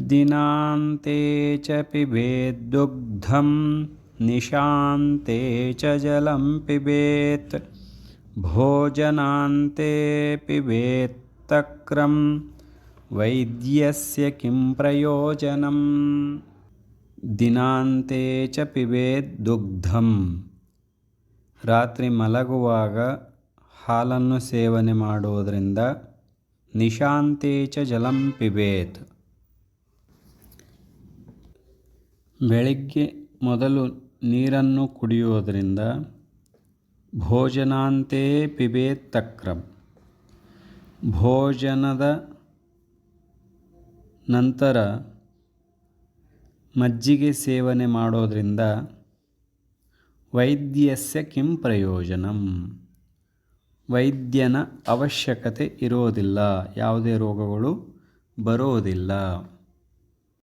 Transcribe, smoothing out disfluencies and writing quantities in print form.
ದಿನಾಂತೆ ಚ ಪಿಬೇದ್ದುಗ್ಧಂ ನಿಶಾಂತೆ ಚ ಜಲಂ ಪಿಬೇತ್ ಭೋಜನಾಂತೆ ಪಿಬೇತ್ ತಕ್ರಂ ವೈದ್ಯಸ್ಯ ಕಿಂ ಪ್ರಯೋಜನಂ. ದಿನಾಂತೆ ಚ ಪಿಬೇತ್ ದುಗ್ಧಂ. ರಾತ್ರಿ ಮಲಗುವಾಗ ಹಾಲನ್ನು ಸೇವನೆ ಮಾಡುವುದರಿಂದ. ನಿಶಾಂತೆ ಚ ಜಲಂ ಪಿಬೇತ್. ಬೆಳಿಗ್ಗೆ ಮೊದಲು ನೀರನ್ನು ಕುಡಿಯುವುದರಿಂದ. ಭೋಜನಾಂತೆ ಪಿಬೇತ್ ತಕ್ರಂ. ಭೋಜನದ ನಂತರ ಮಜ್ಜಿಗೆ ಸೇವನೆ ಮಾಡೋದರಿಂದ. ವೈದ್ಯಸ್ಯ ಕಿಂ ಪ್ರಯೋಜನಂ. ವೈದ್ಯನ ಅವಶ್ಯಕತೆ ಇರೋದಿಲ್ಲ, ಯಾವುದೇ ರೋಗಗಳು ಬರೋದಿಲ್ಲ.